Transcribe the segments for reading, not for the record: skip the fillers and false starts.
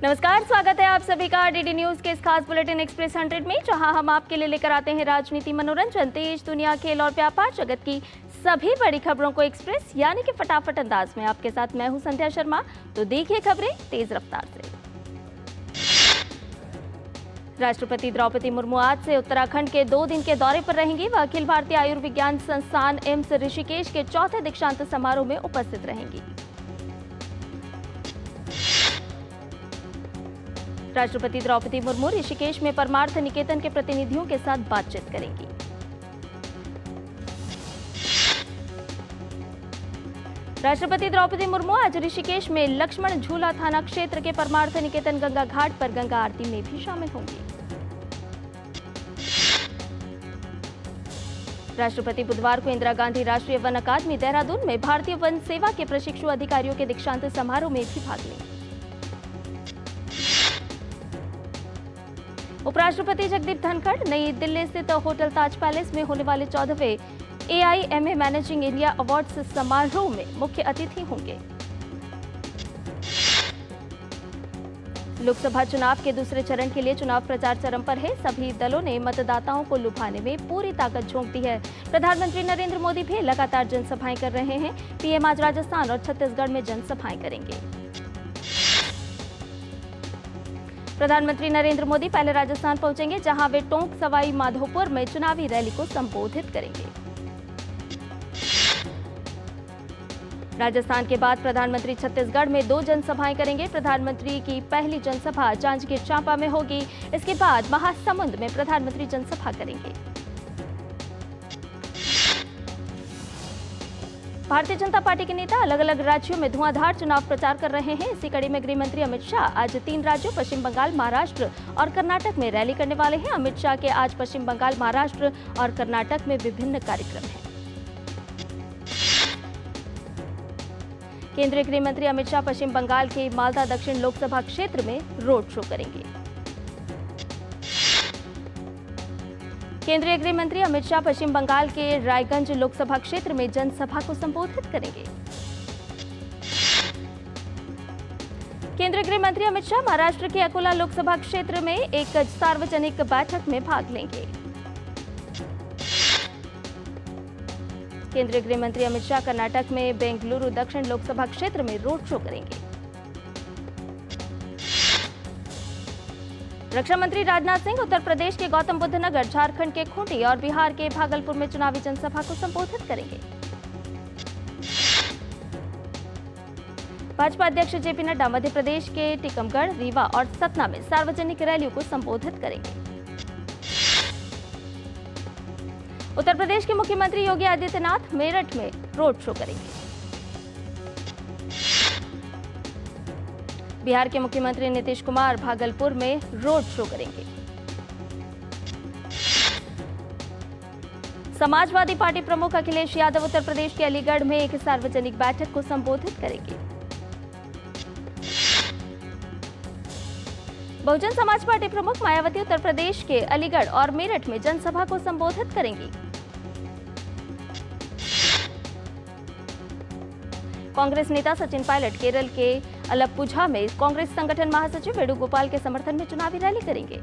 नमस्कार, स्वागत है आप सभी का डीडी न्यूज के इस खास बुलेटिन एक्सप्रेस 100 में, जहां हम आपके लिए लेकर आते हैं राजनीति, मनोरंजन, देश दुनिया, खेल और व्यापार जगत की सभी बड़ी खबरों को एक्सप्रेस यानी कि फटाफट अंदाज में। आपके साथ मैं हूं संध्या शर्मा। तो देखिए खबरें तेज रफ्तार से। राष्ट्रपति द्रौपदी मुर्मू आज से उत्तराखंड के 2 दिन के दौरे पर रहेंगी। वह अखिल भारतीय आयुर्विज्ञान संस्थान एम्स ऋषिकेश के 4थे दीक्षांत समारोह में उपस्थित रहेंगी। राष्ट्रपति द्रौपदी मुर्मू ऋषिकेश में परमार्थ निकेतन के प्रतिनिधियों के साथ बातचीत करेंगी। राष्ट्रपति द्रौपदी मुर्मू आज ऋषिकेश में लक्ष्मण झूला थाना क्षेत्र के परमार्थ निकेतन गंगा घाट पर गंगा आरती में भी शामिल होंगी। राष्ट्रपति बुधवार को इंदिरा गांधी राष्ट्रीय वन अकादमी देहरादून में भारतीय वन सेवा के प्रशिक्षु अधिकारियों के दीक्षांत समारोह में भी भाग लेंगे। उपराष्ट्रपति जगदीप धनखड़ नई दिल्ली स्थित होटल ताज पैलेस में होने वाले 14वें AIMA मैनेजिंग इंडिया अवार्ड्स समारोह में मुख्य अतिथि होंगे। लोकसभा चुनाव के दूसरे चरण के लिए चुनाव प्रचार चरम पर है। सभी दलों ने मतदाताओं को लुभाने में पूरी ताकत झोंक दी है। प्रधानमंत्री नरेंद्र मोदी भी लगातार जनसभाएं कर रहे हैं। PM आज राजस्थान और छत्तीसगढ़ में जनसभाएं करेंगे। प्रधानमंत्री नरेंद्र मोदी पहले राजस्थान पहुंचेंगे, जहां वे टोंक सवाई माधोपुर में चुनावी रैली को संबोधित करेंगे। राजस्थान के बाद प्रधानमंत्री छत्तीसगढ़ में 2 जनसभाएं करेंगे। प्रधानमंत्री की पहली जनसभा जांजगीर चांपा में होगी। इसके बाद महासमुंद में प्रधानमंत्री जनसभा करेंगे। भारतीय जनता पार्टी के नेता अलग अलग राज्यों में धुआंधार चुनाव प्रचार कर रहे हैं। इसी कड़ी में गृह मंत्री अमित शाह आज 3 राज्यों पश्चिम बंगाल, महाराष्ट्र और कर्नाटक में रैली करने वाले हैं। अमित शाह के आज पश्चिम बंगाल, महाराष्ट्र और कर्नाटक में विभिन्न कार्यक्रम हैं। केंद्रीय गृह मंत्री अमित शाह पश्चिम बंगाल के मालदा दक्षिण लोकसभा क्षेत्र में रोड शो करेंगे। केंद्रीय गृह मंत्री अमित शाह पश्चिम बंगाल के रायगंज लोकसभा क्षेत्र में जनसभा को संबोधित करेंगे। केंद्रीय गृह मंत्री अमित शाह महाराष्ट्र के अकोला लोकसभा क्षेत्र में एक सार्वजनिक बैठक में भाग लेंगे। केंद्रीय गृह मंत्री अमित शाह कर्नाटक में बेंगलुरु दक्षिण लोकसभा क्षेत्र में रोड शो करेंगे। रक्षा मंत्री राजनाथ सिंह उत्तर प्रदेश के गौतम बुद्ध नगर, झारखंड के खूंटी और बिहार के भागलपुर में चुनावी जनसभा को संबोधित करेंगे। भाजपा अध्यक्ष JP नड्डा मध्य प्रदेश के टीकमगढ़, रीवा और सतना में सार्वजनिक रैलियों को संबोधित करेंगे। उत्तर प्रदेश के मुख्यमंत्री योगी आदित्यनाथ मेरठ में रोड शो करेंगे। बिहार के मुख्यमंत्री नीतीश कुमार भागलपुर में रोड शो करेंगे। समाजवादी पार्टी प्रमुख अखिलेश यादव उत्तर प्रदेश के अलीगढ़ में एक सार्वजनिक बैठक को संबोधित करेंगे। बहुजन समाज पार्टी प्रमुख मायावती उत्तर प्रदेश के अलीगढ़ और मेरठ में जनसभा को संबोधित करेंगी। कांग्रेस नेता सचिन पायलट केरल के अलप्पुझा में कांग्रेस संगठन महासचिव वेणुगोपाल के समर्थन में चुनावी रैली करेंगे।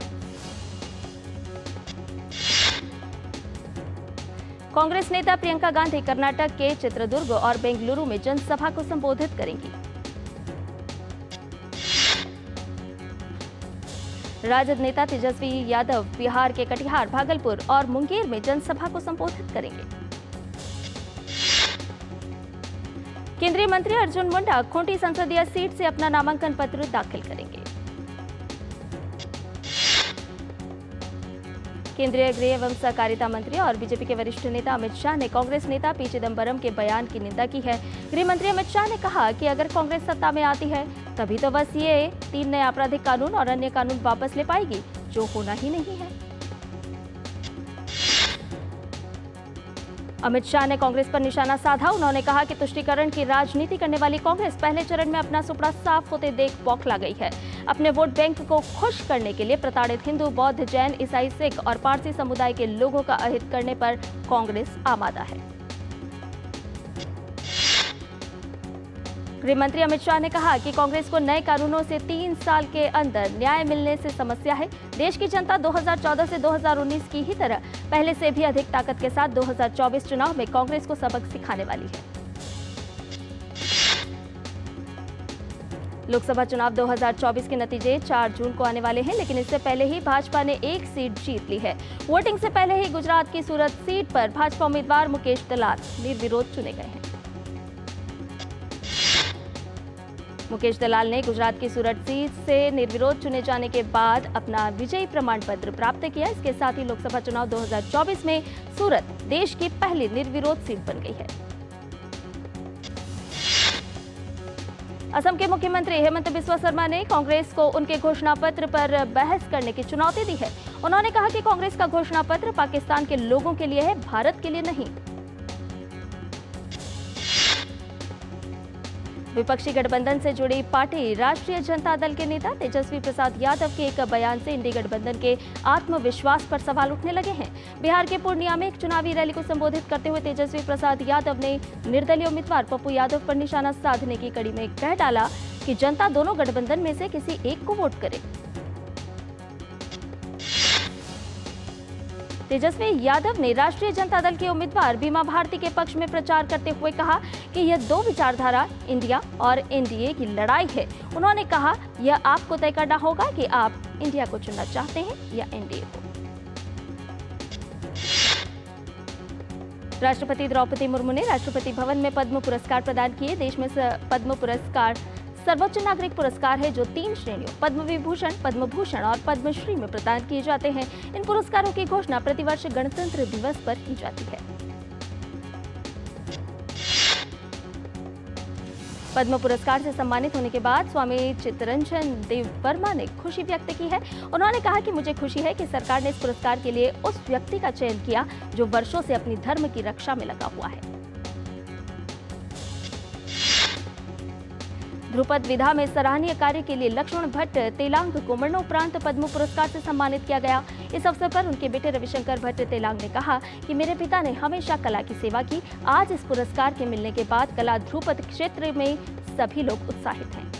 कांग्रेस नेता प्रियंका गांधी कर्नाटक के चित्रदुर्ग और बेंगलुरु में जनसभा को संबोधित करेंगी। राजद नेता तेजस्वी यादव बिहार के कटिहार, भागलपुर और मुंगेर में जनसभा को संबोधित करेंगे। केंद्रीय मंत्री अर्जुन मुंडा खूंटी संसदीय सीट से अपना नामांकन पत्र दाखिल करेंगे। केंद्रीय गृह एवं सहकारिता मंत्री और बीजेपी के वरिष्ठ नेता अमित शाह ने कांग्रेस नेता P चिदंबरम के बयान की निंदा की है। गृह मंत्री अमित शाह ने कहा कि अगर कांग्रेस सत्ता में आती है तभी तो बस ये 3 नए आपराधिक कानून और अन्य कानून वापस ले पाएगी, जो होना ही नहीं है। अमित शाह ने कांग्रेस पर निशाना साधा। उन्होंने कहा कि तुष्टीकरण की राजनीति करने वाली कांग्रेस पहले चरण में अपना सुपड़ा साफ होते देख बौखला गई है। अपने वोट बैंक को खुश करने के लिए प्रताड़ित हिंदू, बौद्ध, जैन, ईसाई, सिख और पारसी समुदाय के लोगों का अहित करने पर कांग्रेस आमादा है। गृह मंत्री अमित शाह ने कहा कि कांग्रेस को नए कानूनों से 3 साल के अंदर न्याय मिलने से समस्या है। देश की जनता 2014 से 2019 की ही तरह पहले से भी अधिक ताकत के साथ 2024 चुनाव में कांग्रेस को सबक सिखाने वाली है। लोकसभा चुनाव 2024 के नतीजे 4 जून को आने वाले हैं, लेकिन इससे पहले ही भाजपा ने 1 सीट जीत ली है। वोटिंग से पहले ही गुजरात की सूरत सीट पर भाजपा उम्मीदवार मुकेश दलाल निर्विरोध चुने गए हैं। मुकेश दलाल ने गुजरात की सूरत सीट से निर्विरोध चुने जाने के बाद अपना विजयी प्रमाण पत्र प्राप्त किया। इसके साथ ही लोकसभा चुनाव 2024 में सूरत देश की पहली निर्विरोध सीट बन गई है। असम के मुख्यमंत्री हेमंत बिस्वा शर्मा ने कांग्रेस को उनके घोषणा पत्र पर बहस करने की चुनौती दी है। उन्होंने कहा कि कांग्रेस का घोषणा पत्र पाकिस्तान के लोगों के लिए है, भारत के लिए नहीं। विपक्षी गठबंधन से जुड़ी पार्टी राष्ट्रीय जनता दल के नेता तेजस्वी प्रसाद यादव के एक बयान से इंडी गठबंधन के आत्मविश्वास पर सवाल उठने लगे हैं। बिहार के पूर्णिया में एक चुनावी रैली को संबोधित करते हुए तेजस्वी प्रसाद यादव ने निर्दलीय उम्मीदवार पप्पू यादव पर निशाना साधने की कड़ी में कह डाला कि जनता दोनों गठबंधन में से किसी एक को वोट करे। तेजस्वी यादव ने राष्ट्रीय जनता दल के उम्मीदवार बीमा भारती के पक्ष में प्रचार करते हुए कहा कि यह 2 विचारधारा इंडिया और एनडीए की लड़ाई है। उन्होंने कहा, यह आपको तय करना होगा कि आप इंडिया को चुनना चाहते हैं या एनडीए को। राष्ट्रपति द्रौपदी मुर्मू ने राष्ट्रपति भवन में पद्म पुरस्कार प्रदान किए। देश में पद्म पुरस्कार सर्वोच्च नागरिक पुरस्कार है जो 3 श्रेणियों पद्म विभूषण, पद्म भूषण और पद्मश्री में प्रदान किए जाते हैं। इन पुरस्कारों की घोषणा प्रतिवर्ष गणतंत्र दिवस पर की जाती है। पद्म पुरस्कार से सम्मानित होने के बाद स्वामी चित्तरंजन देव वर्मा ने खुशी व्यक्त की है। उन्होंने कहा कि मुझे खुशी है कि सरकार ने इस पुरस्कार के लिए उस व्यक्ति का चयन किया जो वर्षों से अपनी धर्म की रक्षा में लगा हुआ है। ध्रुपद विधा में सराहनीय कार्य के लिए लक्ष्मण भट्ट तेलांग को मरणोपरांत पद्म पुरस्कार से सम्मानित किया गया। इस अवसर पर उनके बेटे रविशंकर भट्ट तेलांग ने कहा कि मेरे पिता ने हमेशा कला की सेवा की। आज इस पुरस्कार के मिलने के बाद कला ध्रुपद क्षेत्र में सभी लोग उत्साहित हैं।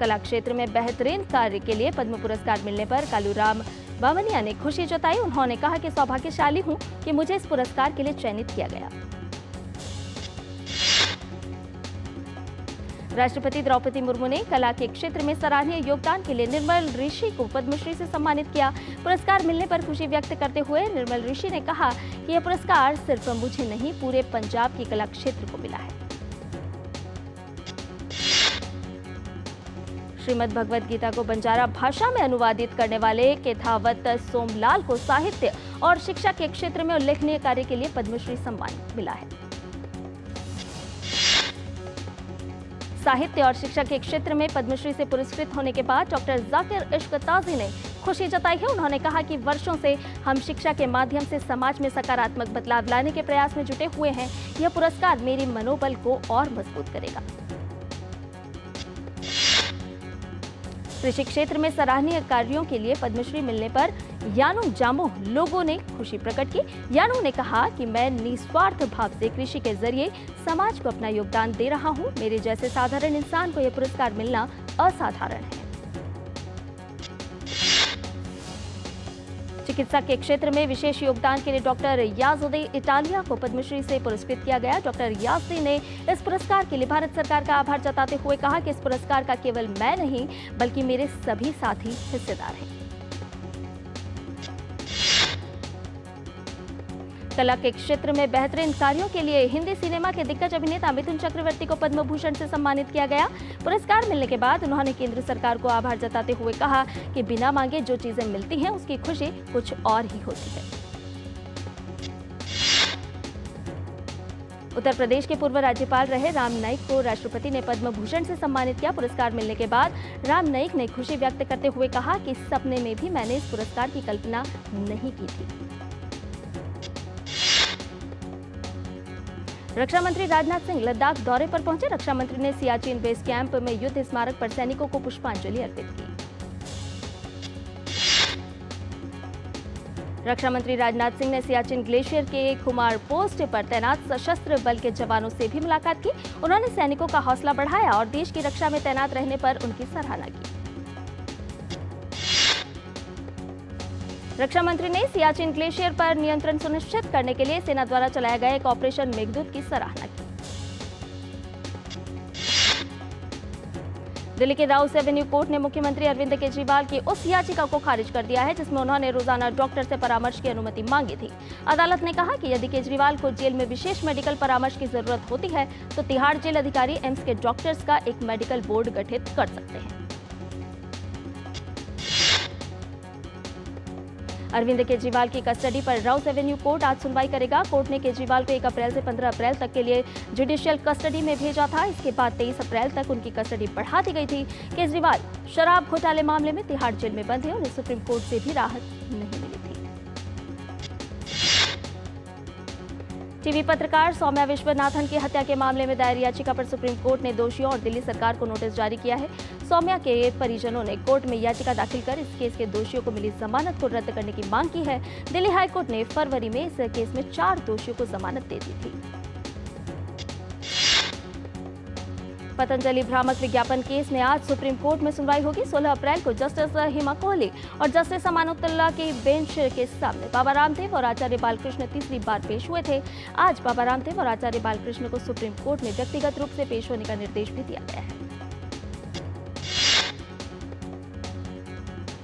कला क्षेत्र में बेहतरीन कार्य के लिए पद्म पुरस्कार मिलने पर कालूराम बामनिया ने खुशी जताई। उन्होंने कहा कि सौभाग्यशाली हूं कि मुझे इस पुरस्कार के लिए चयनित किया गया। राष्ट्रपति द्रौपदी मुर्मू ने कला के क्षेत्र में सराहनीय योगदान के लिए निर्मल ऋषि को पद्मश्री से सम्मानित किया। पुरस्कार मिलने पर खुशी व्यक्त करते हुए निर्मल ऋषि ने कहा कि यह पुरस्कार सिर्फ मुझे नहीं, पूरे पंजाब की कला क्षेत्र को मिला है। श्रीमद् भगवद गीता को बंजारा भाषा में अनुवादित करने वाले केथावत सोमलाल को साहित्य और शिक्षा के क्षेत्र में उल्लेखनीय कार्य के लिए पद्मश्री सम्मान मिला है। साहित्य और शिक्षा के क्षेत्र में पद्मश्री से पुरस्कृत होने के बाद डॉक्टर जाकिर इश्क ताजी ने खुशी जताई है। उन्होंने कहा कि वर्षों से हम शिक्षा के माध्यम से समाज में सकारात्मक बदलाव लाने के प्रयास में जुटे हुए हैं। यह पुरस्कार मेरे मनोबल को और मजबूत करेगा। कृषि क्षेत्र में सराहनीय कार्यों के लिए पद्मश्री मिलने पर यानुंग जामोह लोगों ने खुशी प्रकट की। यानुंग ने कहा कि मैं निस्वार्थ भाव से कृषि के जरिए समाज को अपना योगदान दे रहा हूं। मेरे जैसे साधारण इंसान को यह पुरस्कार मिलना असाधारण है। चिकित्सा के क्षेत्र में विशेष योगदान के लिए डॉक्टर याजुद्दीन इटालिया को पद्मश्री से पुरस्कृत किया गया। डॉक्टर याजुद्दीन ने इस पुरस्कार के लिए भारत सरकार का आभार जताते हुए कहा कि इस पुरस्कार का केवल मैं नहीं बल्कि मेरे सभी साथी हिस्सेदार हैं। कला के क्षेत्र में बेहतरीन कार्यों के लिए हिंदी सिनेमा के दिग्गज अभिनेता मिथुन चक्रवर्ती को पद्म भूषण से सम्मानित किया गया। पुरस्कार मिलने के बाद उन्होंने केंद्र सरकार को आभार जताते हुए कहा कि बिना मांगे जो चीजें मिलती हैं उसकी खुशी कुछ और ही होती है। उत्तर प्रदेश के पूर्व राज्यपाल रहे राम नाईक को राष्ट्रपति ने पद्म भूषण से सम्मानित किया। पुरस्कार मिलने के बाद राम नाईक ने खुशी व्यक्त करते हुए कहा कि सपने में भी मैंने इस पुरस्कार की कल्पना नहीं की थी। रक्षा मंत्री राजनाथ सिंह लद्दाख दौरे पर पहुंचे। रक्षा मंत्री ने सियाचिन बेस कैंप में युद्ध स्मारक पर सैनिकों को पुष्पांजलि अर्पित की। रक्षा मंत्री राजनाथ सिंह ने सियाचिन ग्लेशियर के खुमार पोस्ट पर तैनात सशस्त्र बल के जवानों से भी मुलाकात की। उन्होंने सैनिकों का हौसला बढ़ाया और देश की रक्षा में तैनात रहने पर उनकी सराहना की। रक्षा मंत्री ने सियाचिन ग्लेशियर पर नियंत्रण सुनिश्चित करने के लिए सेना द्वारा चलाया गया एक ऑपरेशन मेघदूत की सराहना की। दिल्ली के राउस एवेन्यू कोर्ट ने मुख्यमंत्री अरविंद केजरीवाल की उस याचिका को खारिज कर दिया है जिसमें उन्होंने रोजाना डॉक्टर से परामर्श की अनुमति मांगी थी। अदालत ने कहा कि यदि केजरीवाल को जेल में विशेष मेडिकल परामर्श की जरूरत होती है तो तिहाड़ जेल अधिकारी एम्स के डॉक्टर्स का एक मेडिकल बोर्ड गठित कर सकते हैं। अरविंद केजरीवाल की कस्टडी पर राउस एवेन्यू कोर्ट आज सुनवाई करेगा। कोर्ट ने केजरीवाल को 1 अप्रैल से 15 अप्रैल तक के लिए जुडिशियल कस्टडी में भेजा था। इसके बाद 23 अप्रैल तक उनकी कस्टडी बढ़ा दी गई थी। केजरीवाल शराब घोटाले मामले में तिहाड़ जेल में बंद हैं। उन्हें सुप्रीम कोर्ट से भी राहत नहीं मिली थी। टीवी पत्रकार सौम्या विश्वनाथन की हत्या के मामले में दायर याचिका पर सुप्रीम कोर्ट ने दोषियों और दिल्ली सरकार को नोटिस जारी किया है। सौम्या के परिजनों ने कोर्ट में याचिका दाखिल कर इस केस के दोषियों को मिली जमानत को रद्द करने की मांग की है। दिल्ली हाईकोर्ट ने फरवरी में इस केस में 4 दोषियों को जमानत दे दी थी। पतंजलि भ्रामक विज्ञापन केस में आज सुप्रीम कोर्ट में सुनवाई होगी। 16 अप्रैल को जस्टिस हिमा कोहली और जस्टिस अमानुल्लाह की बेंच के सामने बाबा रामदेव और आचार्य बालकृष्ण तीसरी बार पेश हुए थे। आज बाबा रामदेव और आचार्य बालकृष्ण को सुप्रीम कोर्ट में व्यक्तिगत रूप से पेश होने का निर्देश भी दिया गया है।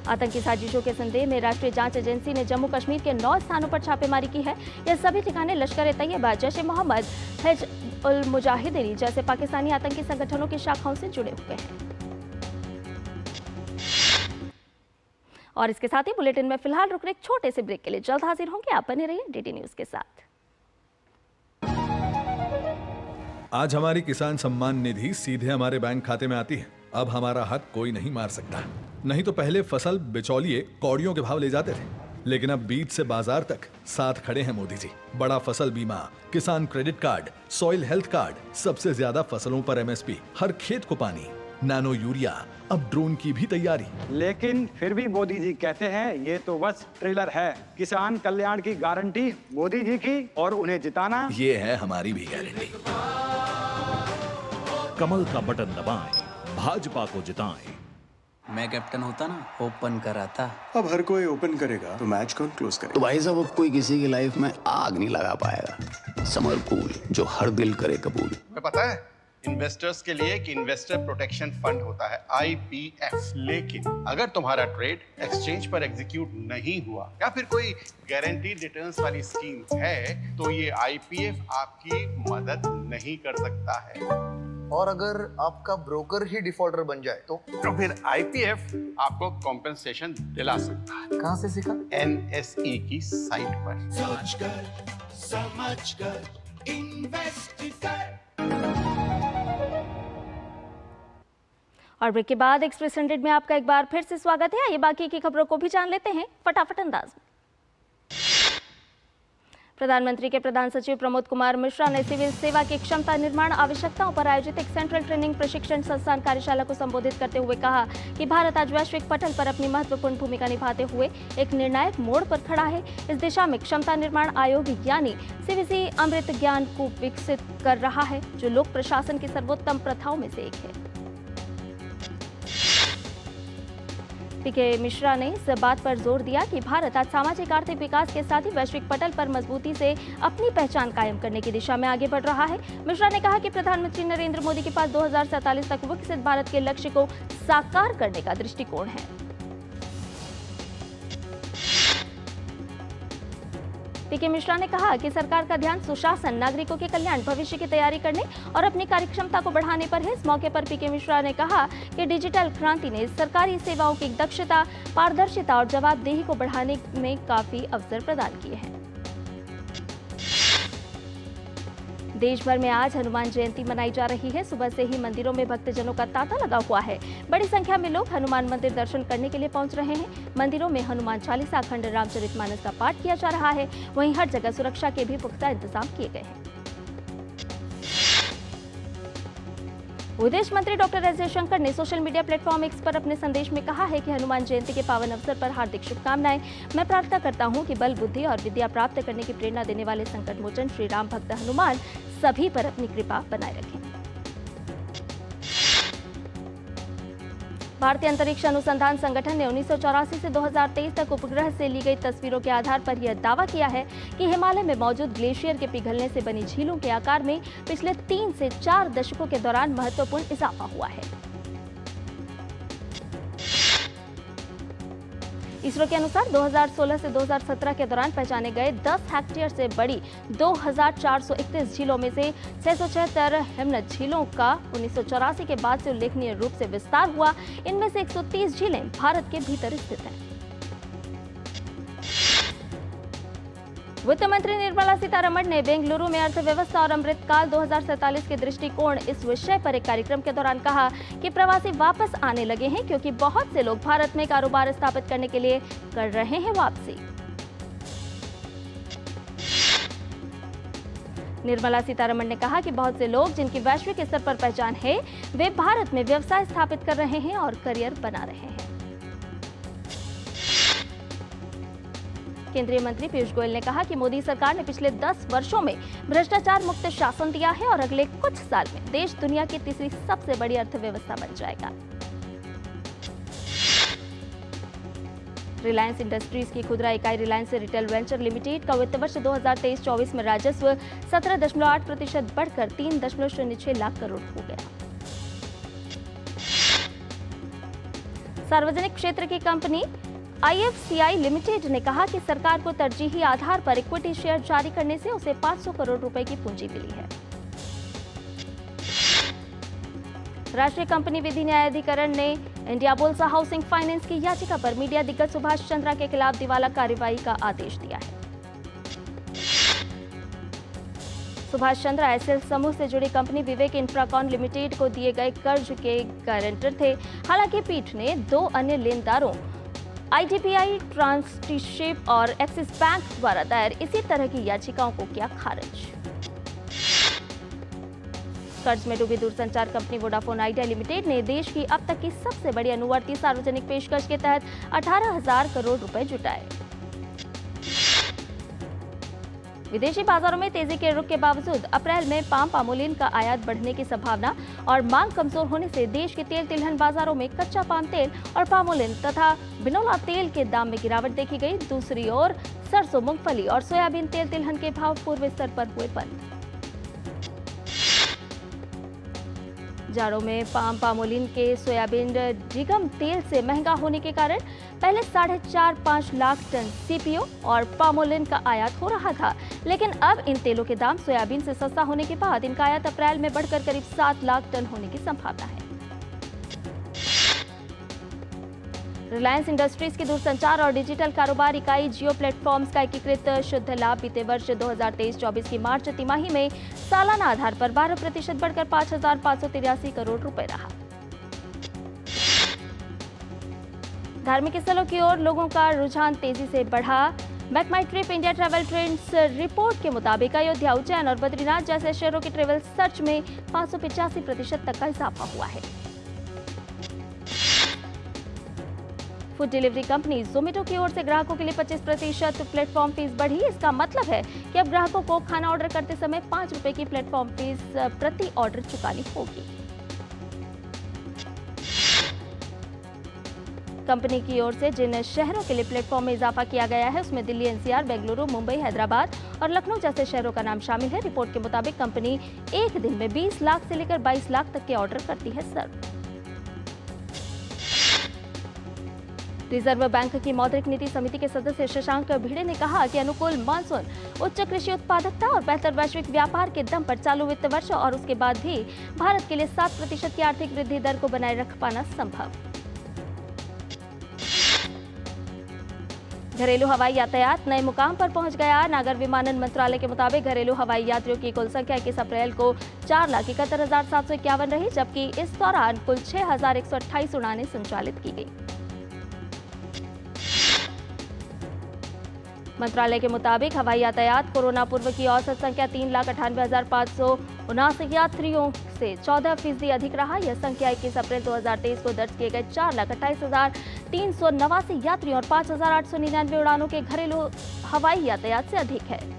आतंकी साजिशों के संदेह में राष्ट्रीय जांच एजेंसी ने जम्मू कश्मीर के 9 स्थानों पर छापेमारी की है। ये सभी ठिकाने लश्कर-ए-तैयबा, जैश-ए-मोहम्मद, हिज़्ब-उल-मुजाहिदीन जैसे पाकिस्तानी आतंकी संगठनों की शाखाओं से जुड़े हुए हैं। और इसके साथ ही बुलेटिन में फिलहाल रुक रहे एक छोटे से ब्रेक के लिए जल्द हाजिर होंगे। आप बने रहिए डीडी न्यूज के साथ। आज हमारी किसान सम्मान निधि सीधे हमारे बैंक खाते में आती है। अब हमारा हक कोई नहीं मार सकता। नहीं तो पहले फसल बिचौलिए कौड़ियों के भाव ले जाते थे, लेकिन अब बीज से बाजार तक साथ खड़े हैं मोदी जी। बड़ा फसल बीमा, किसान credit card, soil health card, सबसे ज्यादा फसलों पर एमएसपी, हर खेत को पानी, नैनो यूरिया, अब ड्रोन की भी तैयारी। लेकिन फिर भी मोदी जी कहते हैं ये तो बस ट्रेलर है। किसान कल्याण की गारंटी मोदी जी की और उन्हें जिताना ये है हमारी भी गारंटी। कमल का बटन दबाएं, भाजपा को जिताएं। मैं कैप्टन होता ना, ओपन कराता। अब हर कोई ओपन करेगा तो मैच कौन क्लोज करेगा? तो भाई साहब अब कोई किसी की लाइफ में आग नहीं लगा पाएगा। समर कूल, जो हर दिल करे कबूल। तुम्हें पता है इन्वेस्टर्स के लिए एक इन्वेस्टर प्रोटेक्शन फंड होता है IPF। लेकिन अगर तुम्हारा ट्रेड एक्सचेंज पर एग्जीक्यूट नहीं हुआ या फिर कोई गारंटीड रिटर्न्स वाली स्कीम है तो ये IPF आपकी मदद नहीं कर सकता है। और अगर आपका ब्रोकर ही डिफॉल्टर बन जाए तो फिर IPF आपको कॉम्पेंसेशन दिला सकता है। कहां से सीखा? NSE की साइट पर। सोच कर, समझ कर, इन्वेस्ट कर। और ब्रेक के बाद एक्सप्रेस 100 में आपका एक बार फिर से स्वागत है। आइए बाकी की खबरों को भी जान लेते हैं फटाफट अंदाज में। प्रधानमंत्री के प्रधान सचिव प्रमोद कुमार मिश्रा ने सिविल सेवा की क्षमता निर्माण आवश्यकताओं पर आयोजित एक सेंट्रल ट्रेनिंग प्रशिक्षण संस्थान कार्यशाला को संबोधित करते हुए कहा कि भारत आज वैश्विक पटल पर अपनी महत्वपूर्ण भूमिका निभाते हुए एक निर्णायक मोड़ पर खड़ा है। इस दिशा में क्षमता निर्माण आयोग यानी सीवीसी अमृत ज्ञान को विकसित कर रहा है, जो लोक प्रशासन की सर्वोत्तम प्रथाओं में से एक है। पीके मिश्रा ने इस बात पर जोर दिया कि भारत आज सामाजिक आर्थिक विकास के साथ ही वैश्विक पटल पर मजबूती से अपनी पहचान कायम करने की दिशा में आगे बढ़ रहा है। मिश्रा ने कहा कि प्रधानमंत्री नरेंद्र मोदी के पास 2047 तक विकसित भारत के लक्ष्य को साकार करने का दृष्टिकोण है। पीके मिश्रा ने कहा कि सरकार का ध्यान सुशासन, नागरिकों के कल्याण, भविष्य की तैयारी करने और अपनी कार्यक्षमता को बढ़ाने पर है। इस मौके पर पीके मिश्रा ने कहा कि डिजिटल क्रांति ने सरकारी सेवाओं की दक्षता, पारदर्शिता और जवाबदेही को बढ़ाने में काफी अवसर प्रदान किए हैं। देश भर में आज हनुमान जयंती मनाई जा रही है। सुबह से ही मंदिरों में भक्तजनों का तांता लगा हुआ है। बड़ी संख्या में लोग हनुमान मंदिर दर्शन करने के लिए पहुंच रहे हैं। मंदिरों में हनुमान चालीसा, अखंड रामचरितमानस का पाठ किया जा रहा है। वहीं हर जगह सुरक्षा के भी पुख्ता इंतजाम किए गए हैं। विदेश मंत्री डॉक्टर एस जयशंकर ने सोशल मीडिया प्लेटफॉर्म एक्स पर अपने संदेश में कहा है कि हनुमान जयंती के पावन अवसर पर हार्दिक शुभकामनाएं। मैं प्रार्थना करता हूं कि बल, बुद्धि और विद्या प्राप्त करने की प्रेरणा देने वाले संकट मोचन श्री राम भक्त हनुमान सभी पर अपनी कृपा बनाए रखें। भारतीय अंतरिक्ष अनुसंधान संगठन ने 1984 से 2023 तक उपग्रह से ली गई तस्वीरों के आधार पर यह दावा किया है कि हिमालय में मौजूद ग्लेशियर के पिघलने से बनी झीलों के आकार में पिछले 3 से 4 दशकों के दौरान महत्वपूर्ण इजाफा हुआ है। इसरो के अनुसार 2016 से 2017 के दौरान पहचाने गए 10 हेक्टेयर से बड़ी 2431 झीलों में से 676 हिमनद झीलों का 1984 के बाद से उल्लेखनीय रूप से विस्तार हुआ। इनमें से 130 झीलें भारत के भीतर स्थित हैं। वित्त मंत्री निर्मला सीतारमण ने बेंगलुरु में अर्थव्यवस्था और अमृतकाल 2047 के दृष्टिकोण इस विषय पर एक कार्यक्रम के दौरान कहा कि प्रवासी वापस आने लगे हैं क्योंकि बहुत से लोग भारत में कारोबार स्थापित करने के लिए कर रहे हैं वापसी। निर्मला सीतारमण ने कहा कि बहुत से लोग जिनकी वैश्विक स्तर पर पहचान है वे भारत में व्यवसाय स्थापित कर रहे हैं और करियर बना रहे हैं। केंद्रीय मंत्री पीयूष गोयल ने कहा कि मोदी सरकार ने पिछले 10 वर्षों में भ्रष्टाचार मुक्त शासन दिया है और अगले कुछ साल में देश दुनिया की तीसरी सबसे बड़ी अर्थव्यवस्था बन जाएगा। रिलायंस इंडस्ट्रीज की खुदरा इकाई रिलायंस रिटेल वेंचर लिमिटेड का वित्त वर्ष 2023-24 में राजस्व 17.8% बढ़कर 3.06 लाख करोड़ हो गया। सार्वजनिक क्षेत्र की कंपनी IFCI लिमिटेड ने कहा कि सरकार को तरजीही आधार पर इक्विटी शेयर जारी करने से उसे 500 करोड़ रुपए की पूंजी मिली है। राष्ट्रीय कंपनी विधि न्यायाधिकरण ने इंडियाबुल्स हाउसिंग फाइनेंस की याचिका पर मीडिया दिग्गज सुभाष चंद्रा के खिलाफ दिवाला कार्रवाई का आदेश दिया है। सुभाष चंद्रा एसएल समूह से जुड़ी कंपनी विवेक इंफ्राकॉन लिमिटेड को दिए गए कर्ज के गारंटर थे। हालांकि पीठ ने 2 अन्य लेनदारों IDBI ट्रांसशिप और एक्सिस बैंक द्वारा दायर इसी तरह की याचिकाओं को किया खारिज। कर्ज में डूबी दूरसंचार कंपनी वोडाफोन आइडिया लिमिटेड ने देश की अब तक की सबसे बड़ी अनुवर्ती सार्वजनिक पेशकश के तहत 18,000 करोड़ रुपए जुटाए। विदेशी बाजारों में तेजी के रुख के बावजूद अप्रैल में पाम पामोलिन का आयात बढ़ने की संभावना और मांग कमजोर होने से देश के तेल तिलहन बाजारों में कच्चा पाम तेल और पामोलिन तथा बिनोला तेल के दाम में गिरावट देखी गई। दूसरी ओर सरसों, मूंगफली और सोयाबीन तेल तिलहन के भाव पूर्व स्तर पर हुए बंद। जाड़ों में पाम पामोलिन के सोयाबीन जिगम तेल से महंगा होने के कारण पहले 4.5 लाख टन CPO और पामोलिन का आयात हो रहा था, लेकिन अब इन तेलों के दाम सोयाबीन से सस्ता होने के बाद इनका आयात अप्रैल में बढ़कर करीब 7 लाख टन होने की संभावना है। रिलायंस इंडस्ट्रीज की दूरसंचार और डिजिटल कारोबार इकाई जियो प्लेटफॉर्म्स का एकीकृत शुद्ध लाभ बीते वर्ष 2023-24 की मार्च तिमाही में सालाना आधार पर 12% बढ़कर 5,583 करोड़ रुपए रहा। धार्मिक स्थलों की ओर लोगों का रुझान तेजी से बढ़ा। MakeMyTrip India travel trends report के मुताबिक अयोध्या, उज्जैन और बद्रीनाथ जैसे शहरों के ट्रैवल सर्च में 585% तक का इजाफा हुआ है। फूड डिलीवरी कंपनी जोमेटो की ओर से ग्राहकों के लिए 25% प्लेटफॉर्म फीस बढ़ी। इसका मतलब है कि अब ग्राहकों को खाना ऑर्डर करते समय 5 रुपए की प्लेटफॉर्म फीस प्रति ऑर्डर चुकानी होगी। कंपनी की ओर से जिन शहरों के लिए प्लेटफॉर्म में इजाफा किया गया है उसमें दिल्ली, NCR, बेंगलुरु, मुंबई, हैदराबाद और लखनऊ जैसे शहरों का नाम शामिल है। रिपोर्ट के मुताबिक कंपनी एक दिन में 20 लाख से लेकर 22 लाख तक के ऑर्डर करती है सर्व। रिजर्व बैंक की मौद्रिक नीति समिति के सदस्य शशांक भिड़े ने कहा कि अनुकूल मानसून, उच्च कृषि उत्पादकता और बेहतर वैश्विक व्यापार के दम पर चालू वित्त वर्ष और उसके बाद भी भारत के लिए 7% की आर्थिक वृद्धि दर को बनाए रख पाना संभव। घरेलू हवाई यातायात नए मुकाम पर पहुंच गया। नागर विमानन मंत्रालय के मुताबिक घरेलू हवाई यात्रियों की कुल संख्या 21 अप्रैल को 4,71,751 रही, जबकि इस दौरान कुल 6,128 उड़ानें संचालित की गई। मंत्रालय के मुताबिक हवाई यातायात कोरोना पूर्व की औसत संख्या 3,98,579 यात्रियों से 14% अधिक रहा। यह संख्या 21 अप्रैल 2023 को दर्ज किए गए 4,28,389 यात्रियों और 5,899 उड़ानों के घरेलू हवाई यातायात से अधिक है।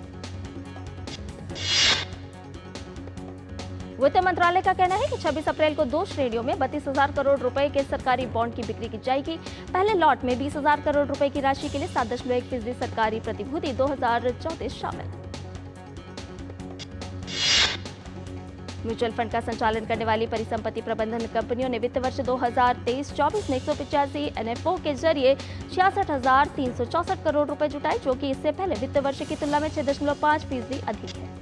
वित्त मंत्रालय का कहना है कि 26 अप्रैल को 2 श्रेणियों में 32,000 करोड़ रुपए के सरकारी बॉन्ड की बिक्री की जाएगी। पहले लॉट में 20,000 करोड़ रुपए की राशि के लिए 7.1% सरकारी प्रतिभूति 2034 शामिल। म्यूचुअल फंड का संचालन करने वाली परिसंपत्ति प्रबंधन कंपनियों ने वित्त वर्ष 2023-24 में 185 एनएफओ के जरिए 66,364 करोड़ रुपए जुटाए, जो कि इससे पहले वित्त वर्ष की तुलना में 6.5% अधिक है।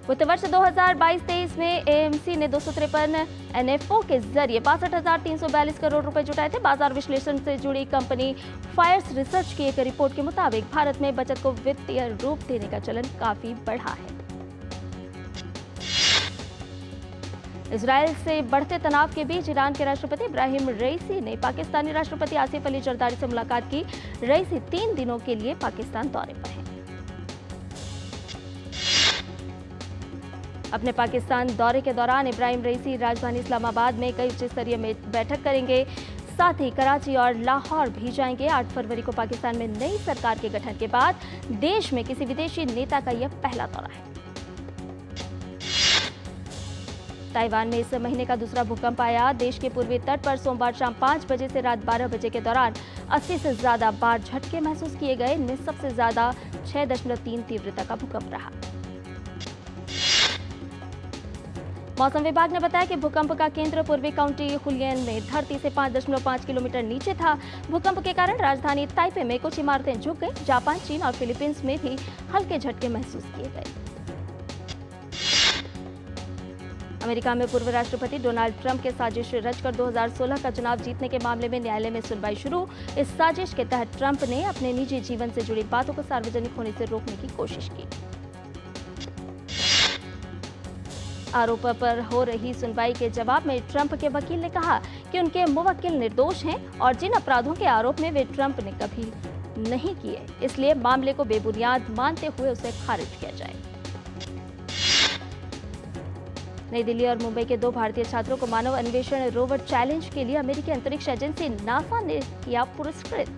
वित्त वर्ष 2022-23 में एएमसी ने 253 एनएफओ के जरिए 62,342 करोड़ रुपए जुटाए थे। बाजार विश्लेषण से जुड़ी कंपनी फायर्स रिसर्च की एक रिपोर्ट के मुताबिक भारत में बचत को वित्तीय रूप देने का चलन काफी बढ़ा है। इजरायल से बढ़ते तनाव के बीच ईरान के राष्ट्रपति इब्राहिम रईसी ने पाकिस्तानी राष्ट्रपति आसिफ अली जरदारी से मुलाकात की। रईसी 3 दिनों के लिए पाकिस्तान दौरे पर हैं। अपने पाकिस्तान दौरे के दौरान इब्राहिम रईसी राजधानी इस्लामाबाद में कई उच्च स्तरीय बैठक करेंगे। साथ ही कराची और लाहौर भी जाएंगे। 8 फरवरी को पाकिस्तान में नई सरकार के गठन के बाद देश में किसी विदेशी नेता का यह पहला दौरा है। ताइवान में इस महीने का दूसरा भूकंप आया। देश के पूर्वी तट पर सोमवार शाम 5 बजे से रात 12 बजे के दौरान 80 से ज्यादा बार झटके महसूस किए गए। इनमें सबसे ज्यादा 6.3 तीव्रता का भूकंप रहा। मौसम विभाग ने बताया कि भूकंप का केंद्र पूर्वी काउंटी हुलियन में धरती से 5.5 किलोमीटर नीचे था। भूकंप के कारण राजधानी ताइपे में कुछ इमारतें झुक गईं। जापान, चीन और फिलीपींस में भी हल्के झटके महसूस किए गए। अमेरिका में पूर्व राष्ट्रपति डोनाल्ड ट्रंप के साजिश रचकर 2016 का चुनाव जीतने के मामले में न्यायालय में सुनवाई शुरू। इस साजिश के तहत ट्रंप ने अपने निजी जीवन से जुड़ी बातों को सार्वजनिक होने से रोकने की कोशिश की। आरोप पर हो रही सुनवाई के जवाब में ट्रंप के वकील ने कहा कि उनके मुवक्किल निर्दोष हैं और जिन अपराधों के आरोप में वे ट्रंप ने कभी नहीं किए, इसलिए मामले को बेबुनियाद मानते हुए उसे खारिज किया जाए। नई दिल्ली और मुंबई के 2 भारतीय छात्रों को मानव अन्वेषण रोवर चैलेंज के लिए अमेरिकी अंतरिक्ष एजेंसी नासा ने किया पुरस्कृत।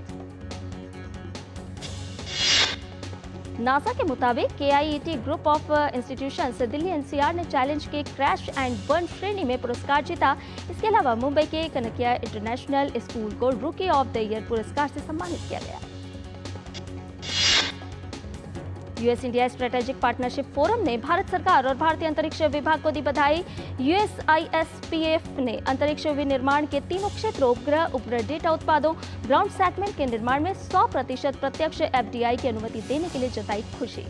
नासा के मुताबिक KIET group of institutions Delhi NCR ने चैलेंज के क्रैश एंड बर्न श्रेणी में पुरस्कार जीता। इसके अलावा मुंबई के कनकिया इंटरनेशनल स्कूल को रुकी ऑफ द ईयर पुरस्कार से सम्मानित किया गया। US India strategic partnership forum ने भारत सरकार और भारतीय अंतरिक्ष विभाग को दी बधाई। USISPF ने अंतरिक्ष विनिर्माण के 3 क्षेत्रों उपग्रह डेटा उत्पादों, ग्राउंड सेगमेंट के निर्माण में 100% प्रत्यक्ष FDI की अनुमति देने के लिए जताई खुशी।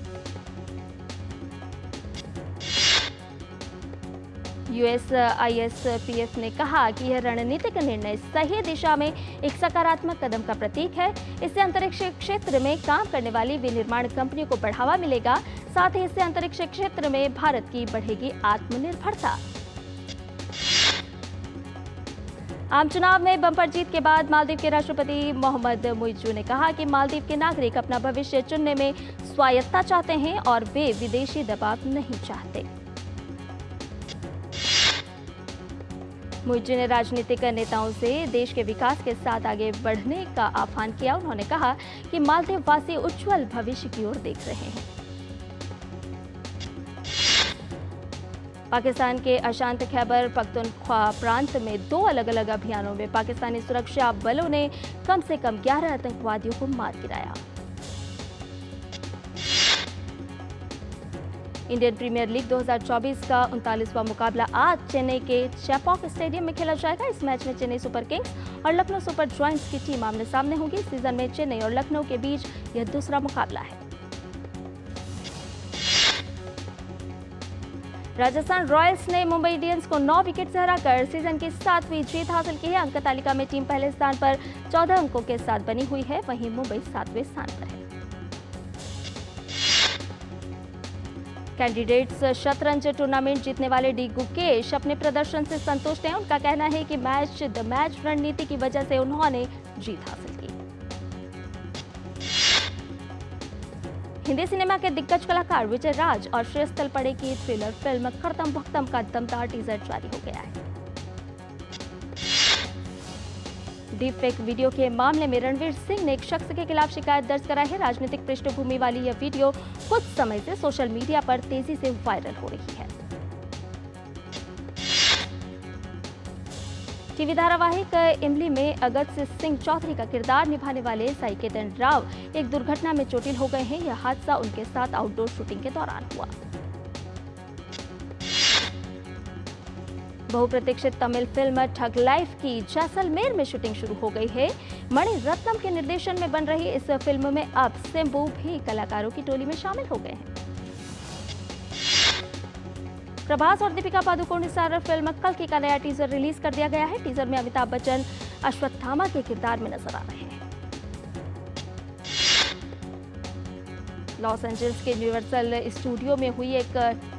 USISPF ने कहा कि यह रणनीतिक निर्णय सही दिशा में एक सकारात्मक कदम का प्रतीक है। इससे अंतरिक्ष क्षेत्र में काम करने वाली विनिर्माण कंपनियों को बढ़ावा मिलेगा। साथ ही इससे अंतरिक्ष क्षेत्र में भारत की बढ़ेगी आत्मनिर्भरता। आम चुनाव में बम्पर जीत के बाद मालदीव के राष्ट्रपति मोहम्मद मुइज्जू ने कहा कि मालदीव के नागरिक अपना भविष्य चुनने में स्वायत्तता चाहते हैं और वे विदेशी दबाव नहीं चाहते। मुइज्जू ने राजनीतिक नेताओं से देश के विकास के साथ आगे बढ़ने का आह्वान किया। उन्होंने कहा कि मालदीव वासी उज्जवल भविष्य की ओर देख रहे हैं। पाकिस्तान के अशांत खैबर पख्तूनख्वा प्रांत में 2 अलग-अलग अभियानों में पाकिस्तानी सुरक्षा बलों ने कम से कम 11 आतंकवादियों को मार गिराया। इंडियन प्रीमियर लीग 2024 का 39वां मुकाबला आज चेन्नई के चेपॉक स्टेडियम में खेला जाएगा। इस मैच में चेन्नई सुपर किंग्स और लखनऊ सुपर जायंट्स की टीम आमने सामने होगी। सीजन में चेन्नई और लखनऊ के बीच यह दूसरा मुकाबला है। राजस्थान रॉयल्स ने मुंबई इंडियंस को 9 विकेट से हराकर सीजन की 7वीं जीत हासिल की है। अंक तालिका में टीम पहले स्थान पर 14 अंकों के साथ बनी हुई है, वहीं मुंबई 7वें स्थान पर है। कैंडिडेट्स शतरंज टूर्नामेंट जीतने वाले डी गुकेश अपने प्रदर्शन से संतुष्ट हैं। उनका कहना है कि मैच द मैच रणनीति की वजह से उन्होंने जीत हासिल की। हिंदी सिनेमा के दिग्गज कलाकार विजय राज और श्रेयस तलपड़े की थ्रिलर फिल्म खड़तम भक्तम का दमदार टीजर जारी हो गया है। डीप फेक वीडियो के मामले में रणवीर सिंह ने एक शख्स के खिलाफ शिकायत दर्ज कराई है। राजनीतिक पृष्ठभूमि वाली यह वीडियो कुछ समय से सोशल मीडिया पर तेजी से वायरल हो रही है। टीवी धारावाहिक इमली में अगस्त सिंह चौधरी का किरदार निभाने वाले साई केतन राव एक दुर्घटना में चोटिल हो गए हैं। यह हादसा उनके साथ आउटडोर शूटिंग के दौरान हुआ। बहुप्रतीक्षित तमिल फिल्म ठग लाइफ की जैसलमेर में शूटिंग शुरू हो गई है। मणि रत्नम के निर्देशन में बन रही इस फिल्म में अब सिंबू भी कलाकारों की टोली में शामिल हो गए हैं। प्रभास और दीपिका पादुकोण स्टारर फिल्म कल्कि का नया टीजर रिलीज कर दिया गया है। टीजर में अमिताभ बच्चन अश्वत्थामा के किरदार में नजर आ रहे हैं। लॉस एंजल्स के यूनिवर्सल स्टूडियो में हुई एक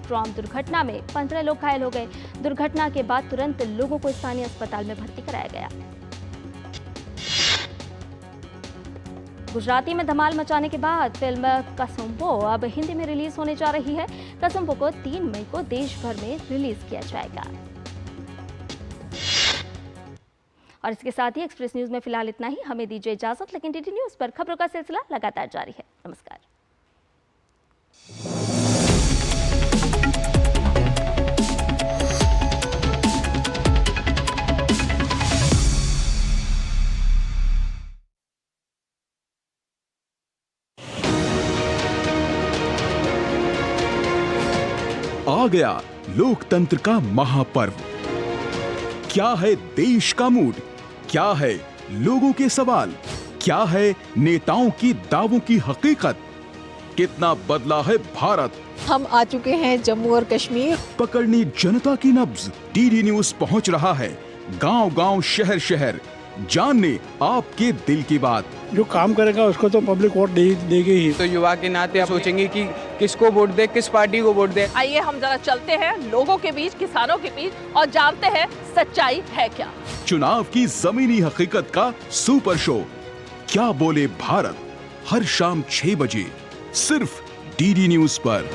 ट्रॉम दुर्घटना में 15 लोग घायल हो गए। दुर्घटना के बाद तुरंत लोगों को स्थानीय अस्पताल में भर्ती कराया गया। गुजराती में धमाल मचाने के बाद फिल्म कसुम्बो अब हिंदी में रिलीज होने जा रही है। कसुम्बो को 3 मई को देश भर में रिलीज किया जाएगा। और इसके साथ ही एक्सप्रेस न्यूज में फिलहाल इतना ही। हमें दीजिए इजाजत, लेकिन डीडी न्यूज पर खबरों का सिलसिला लगातार जारी है। नमस्कार। आ गया लोकतंत्र का महापर्व। क्या है देश का मूड, क्या है लोगों के सवाल, क्या है नेताओं की दावों की हकीकत, कितना बदला है भारत। हम आ चुके हैं जम्मू और कश्मीर। पकड़नी जनता की नब्ज। डीडी न्यूज पहुंच रहा है गांव-गांव, शहर-शहर, जानने आपके दिल की बात। जो काम करेगा उसको तो पब्लिक वोट देगी ही। तो युवा के नाते आप सोचेंगे कि किसको वोट दे, किस पार्टी को वोट दे। आइए हम जरा चलते हैं लोगों के बीच, किसानों के बीच, और जानते हैं सच्चाई है क्या। चुनाव की जमीनी हकीकत का सुपर शो क्या बोले भारत, हर शाम 6 बजे सिर्फ डीडी न्यूज पर।